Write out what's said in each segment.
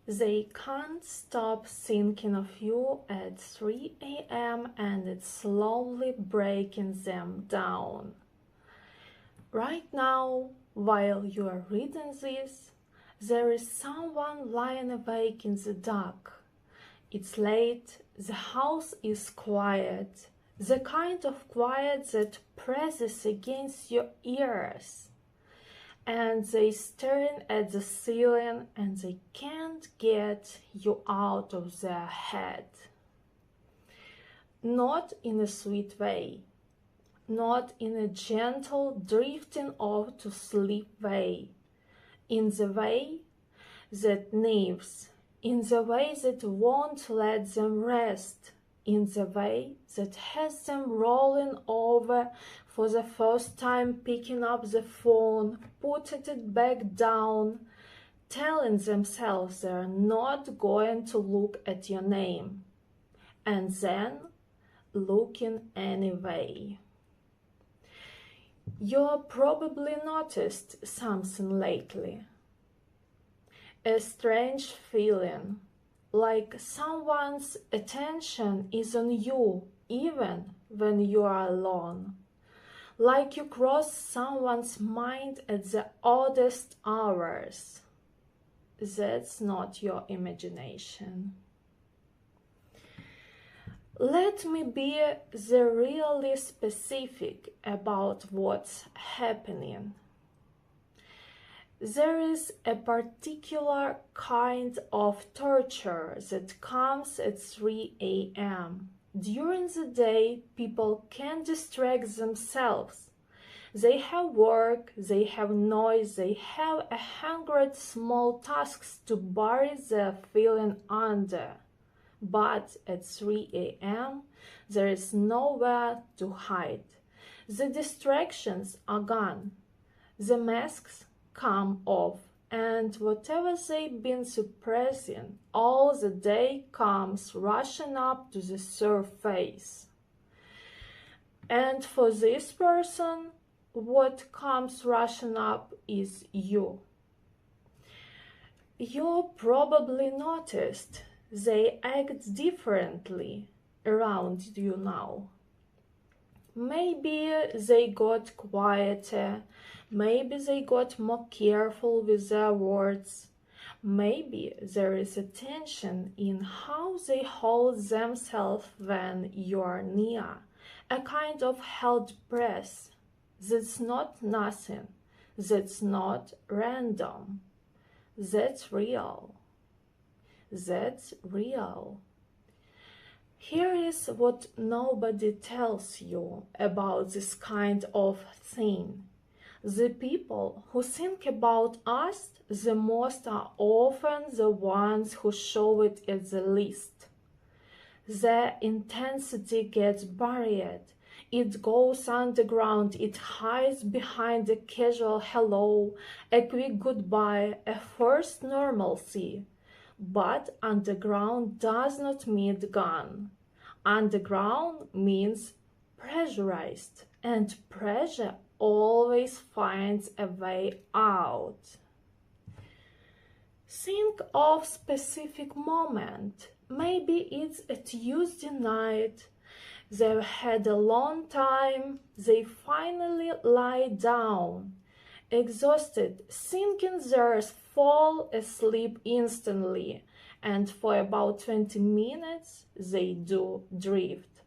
They can't stop thinking of you at 3 a.m. and it's slowly breaking them down. Right now, while you are reading this, there is someone lying awake in the dark. It's late, the house is quiet, the kind of quiet that presses against your ears. And they staring at the ceiling and they can't get you out of their head. Not in a sweet way, not in a gentle drifting off to sleep way, in the way that gnaws, in the way that won't let them rest, in the way that has them rolling over for the first time, picking up the phone, putting it back down, telling themselves they're not going to look at your name, and then looking anyway. You've probably noticed something lately. A strange feeling, like someone's attention is on you even when you are alone. Like you cross someone's mind at the oddest hours. That's not your imagination. Let me be really specific about what's happening. There is a particular kind of torture that comes at 3 a.m. During the day, people can't distract themselves. They have work, they have noise, they have 100 small tasks to bury their feeling under. But at 3 a.m., there is nowhere to hide. The distractions are gone. The masks come off, and whatever they've been suppressing all the day comes rushing up to the surface. And for this person, what comes rushing up is you. You probably noticed they act differently around you now. Maybe they got quieter, maybe they got more careful with their words, maybe there is a tension in how they hold themselves when you are near, a kind of held breath. That's not nothing, that's not random, that's real. That's real. Here is what nobody tells you about this kind of thing. The people who think about us the most are often the ones who show it at the least. Their intensity gets buried. It goes underground, it hides behind a casual hello, a quick goodbye, a forced normalcy. But underground does not mean gone. Underground means pressurized, and pressure always finds a way out. Think of specific moment. Maybe it's a Tuesday night. They've had a long time. They finally lie down, exhausted, thinking they'll fall asleep instantly, and for about 20 minutes they do drift.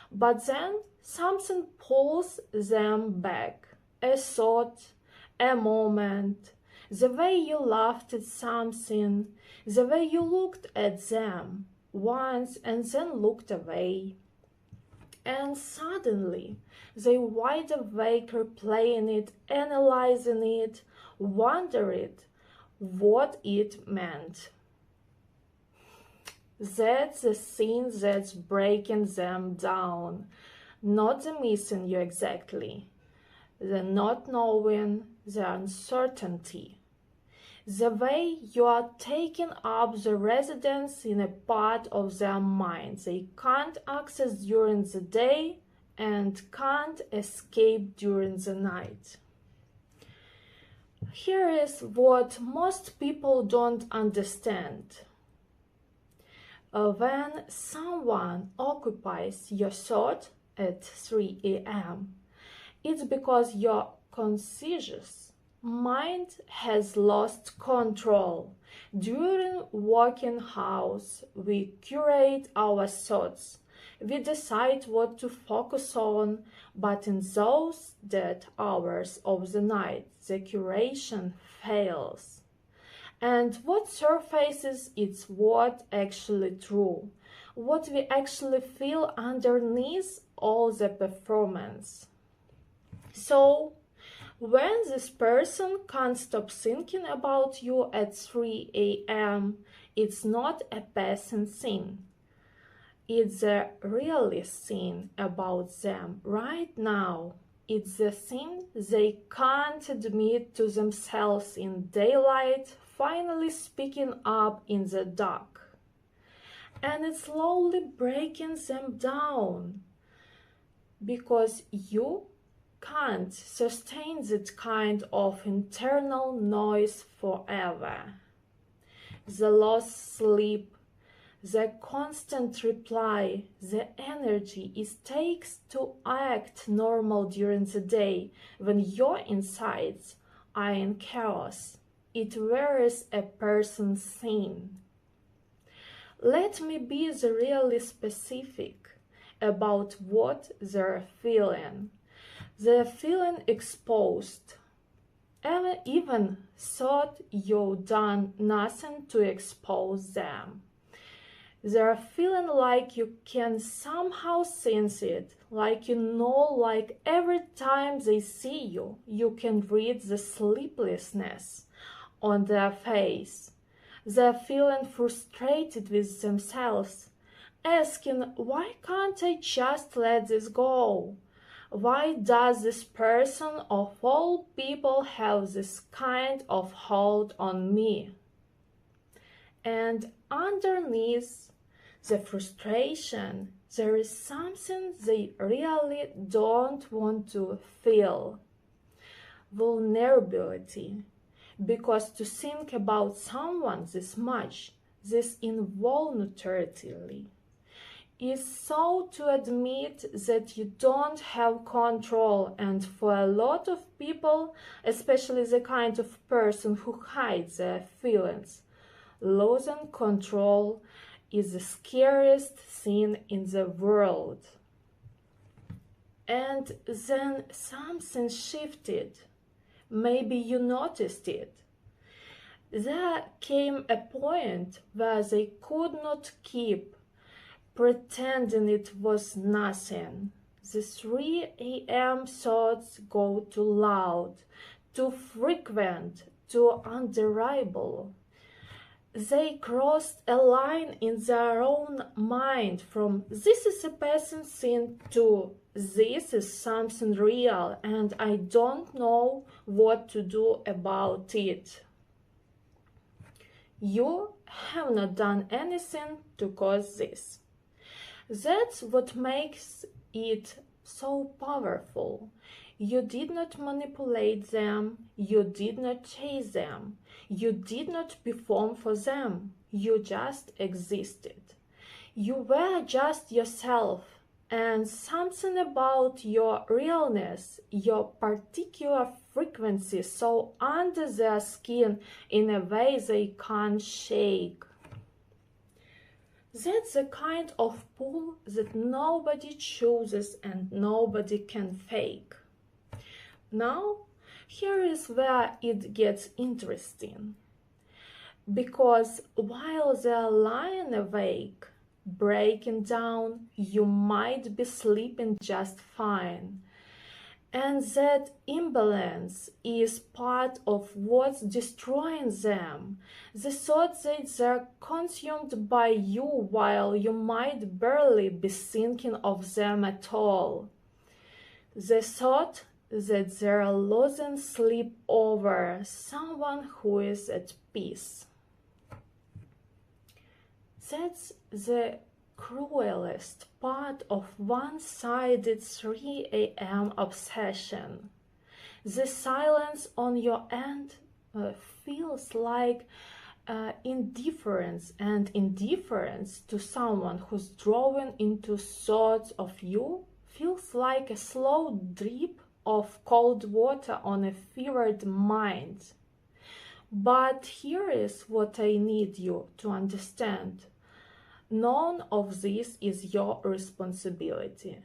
But then something pulls them back, a thought, a moment, the way you laughed at something, the way you looked at them once and then looked away. And suddenly, they wide awake, replaying it, analyzing it, wondering what it meant. That's the thing that's breaking them down, not the missing you exactly, the not knowing, the uncertainty. The way you are taking up the residence in a part of their mind they can't access during the day and can't escape during the night. Here is what most people don't understand. When someone occupies your thought at 3 a.m., it's because your conscious mind has lost control. During working hours, we curate our thoughts. We decide what to focus on, but in those dead hours of the night, the curation fails. And what surfaces is what actually true, what we actually feel underneath all the performance. So, when this person can't stop thinking about you at 3 a.m., it's not a passing thing. It's a really thing about them right now. It's the thing they can't admit to themselves in daylight, finally speaking up in the dark. And it's slowly breaking them down because you can't sustain that kind of internal noise forever. The lost sleep, the constant reply, the energy it takes to act normal during the day when your insides are in chaos. It wears a person thin. Let me be really specific about what they're feeling. They're feeling exposed. Even thought you've done nothing to expose them. They're feeling like you can somehow sense it, like like every time they see you, you can read the sleeplessness on their face. They're feeling frustrated with themselves, asking, why can't I just let this go? Why does this person of all people have this kind of hold on me? And underneath the frustration, there is something they really don't want to feel. Vulnerability. Because to think about someone this much, this involuntarily, is so to admit that you don't have control, and for a lot of people, especially the kind of person who hides their feelings, losing control is the scariest thing in the world. And then something shifted. Maybe you noticed it. There came a point where they could not keep pretending it was nothing. The 3 a.m. thoughts go too loud, too frequent, too undeniable. They crossed a line in their own mind from this is a passing thing to this is something real and I don't know what to do about it. You have not done anything to cause this. That's what makes it so powerful. You did not manipulate them, you did not chase them, you did not perform for them, you just existed. You were just yourself, and something about your realness, your particular frequency, so under their skin in a way they can't shake. That's the kind of pull that nobody chooses and nobody can fake. Now, here is where it gets interesting. Because while they're lying awake, breaking down, you might be sleeping just fine. And that imbalance is part of what's destroying them. The thought that they're consumed by you while you might barely be thinking of them at all. The thought that they're losing sleep over someone who is at peace. That's the cruelest part of one-sided 3 a.m. obsession. The silence on your end feels like indifference, and indifference to someone who's drawn into thoughts of you feels like a slow drip of cold water on a fevered mind. But here is what I need you to understand. None of this is your responsibility.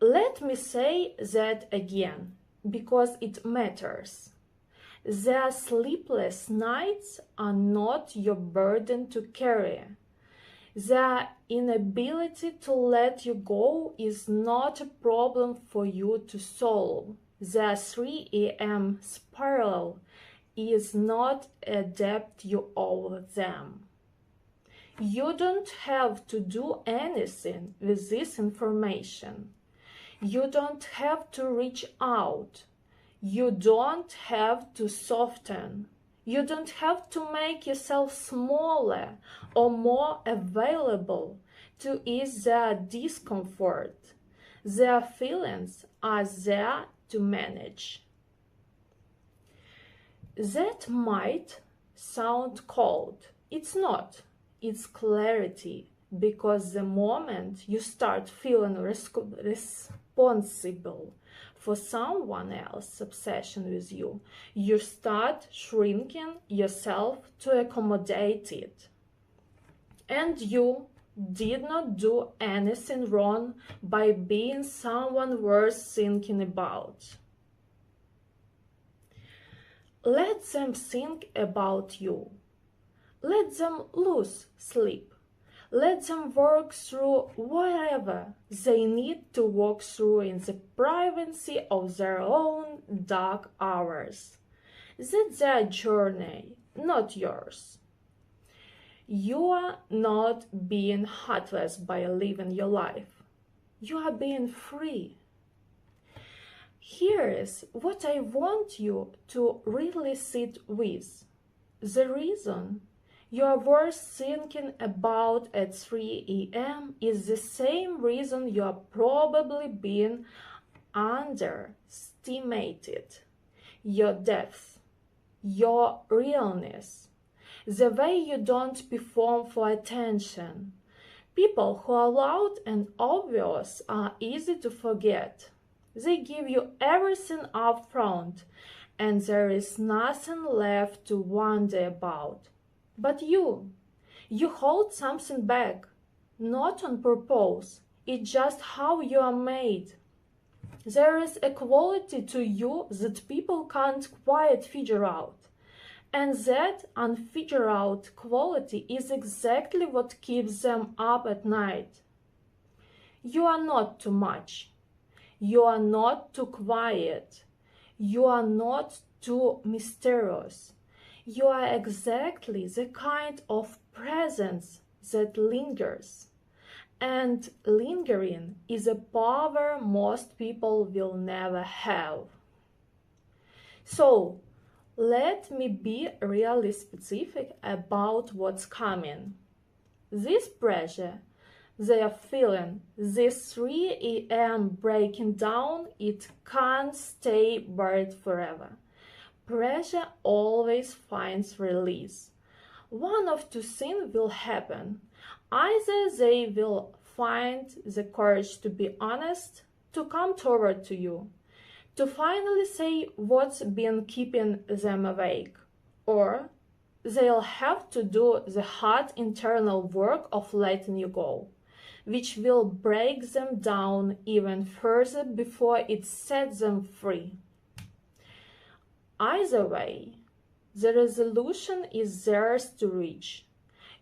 Let me say that again, because it matters. Their sleepless nights are not your burden to carry. Their inability to let you go is not a problem for you to solve. Their 3 a.m. spiral is not a debt you owe them. You don't have to do anything with this information. You don't have to reach out. You don't have to soften. You don't have to make yourself smaller or more available to ease their discomfort. Their feelings are there to manage. That might sound cold. It's not. It's clarity, because the moment you start feeling responsible for someone else's obsession with you, you start shrinking yourself to accommodate it. And you did not do anything wrong by being someone worth thinking about. Let them think about you. Let them lose sleep. Let them work through whatever they need to walk through in the privacy of their own dark hours. That's their journey, not yours. You are not being heartless by living your life. You are being free. Here is what I want you to really sit with. The reason you are worth thinking about at 3 a.m. is the same reason you are probably being underestimated. Your depth, your realness, the way you don't perform for attention. People who are loud and obvious are easy to forget. They give you everything up front, and there is nothing left to wonder about. But you hold something back, not on purpose. It's just how you are made. There is a quality to you that people can't quite figure out. And that unfigured out quality is exactly what keeps them up at night. You are not too much. You are not too quiet. You are not too mysterious. You are exactly the kind of presence that lingers. And lingering is a power most people will never have. So, let me be really specific about what's coming. This pressure they are feeling, this 3 a.m. breaking down, it can't stay buried forever. Pressure always finds release. One of two things will happen. Either they will find the courage to be honest, to come toward to you, to finally say what's been keeping them awake, or they'll have to do the hard internal work of letting you go, which will break them down even further before it sets them free. Either way, the resolution is theirs to reach.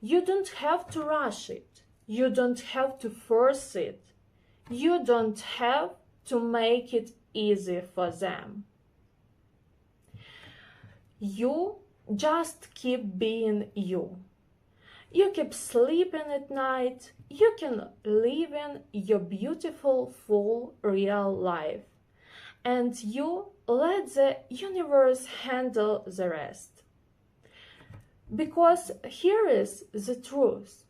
You don't have to rush it. You don't have to force it. You don't have to make it easy for them. You just keep being you. You keep sleeping at night. You can live in your beautiful, full, real life. And you let the universe handle the rest. Because here is the truth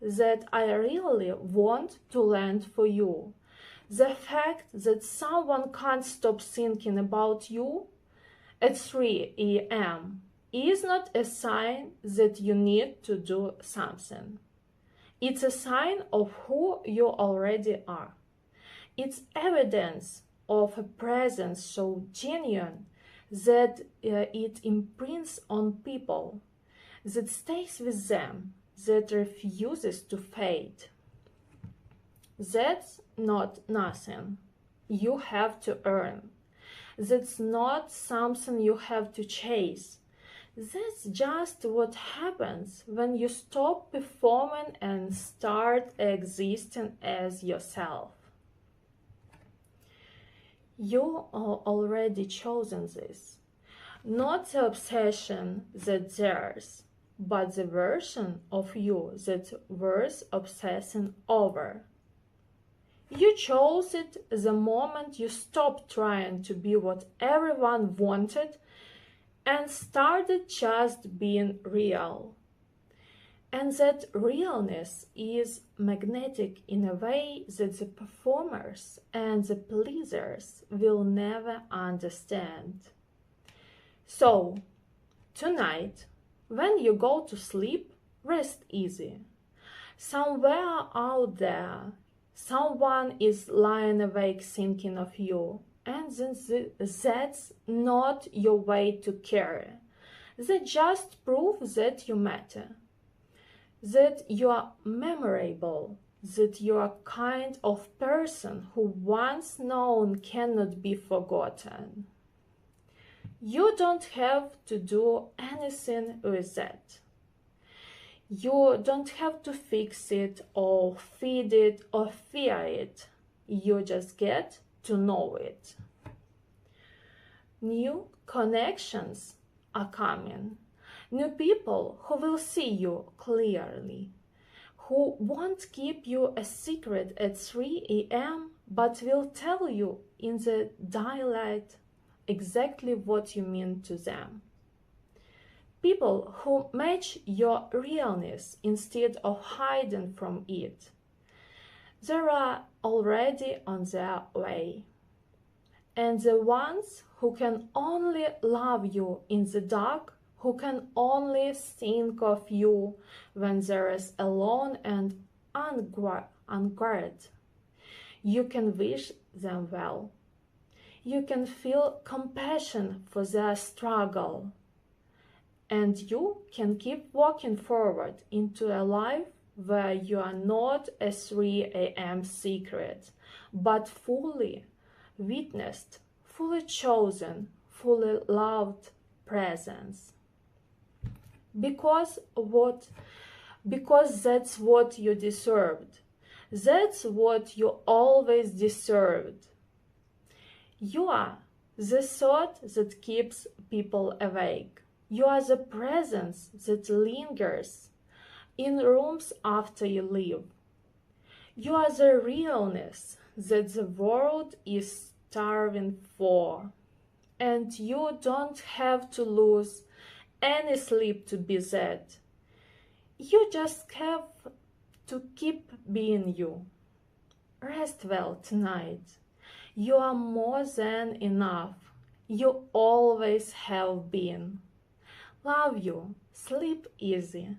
that I really want to land for you. The fact that someone can't stop thinking about you at 3 a.m. is not a sign that you need to do something. It's a sign of who you already are. It's evidence of a presence so genuine that it imprints on people, that stays with them, that refuses to fade. That's not nothing you have to earn. That's not something you have to chase. That's just what happens when you stop performing and start existing as yourself. You are already chosen this. Not the obsession that's theirs, but the version of you that's worth obsessing over. You chose it the moment you stopped trying to be what everyone wanted and started just being real. And that realness is magnetic in a way that the performers and the pleasers will never understand. So, tonight, when you go to sleep, rest easy. Somewhere out there, someone is lying awake thinking of you, and that's not your way to carry. That just proves that you matter, that you are memorable, that you are kind of person who once known cannot be forgotten. You don't have to do anything with that. You don't have to fix it or feed it or fear it. You just get to know it. New connections are coming. New people who will see you clearly, who won't keep you a secret at 3 a.m. but will tell you in the daylight exactly what you mean to them. People who match your realness instead of hiding from it. They are already on their way. And the ones who can only love you in the dark, who can only think of you when there is alone and unguarded, you can wish them well. You can feel compassion for their struggle. And you can keep walking forward into a life where you are not a 3 a.m. secret, but fully witnessed, fully chosen, fully loved presence. Because that's what you deserved. That's what you always deserved. You are the thought that keeps people awake. You are the presence that lingers in rooms after you leave. You are the realness that the world is starving for. And you don't have to lose any sleep to be that. You just have to keep being you. Rest well tonight. You are more than enough. You always have been. Love you. Sleep easy.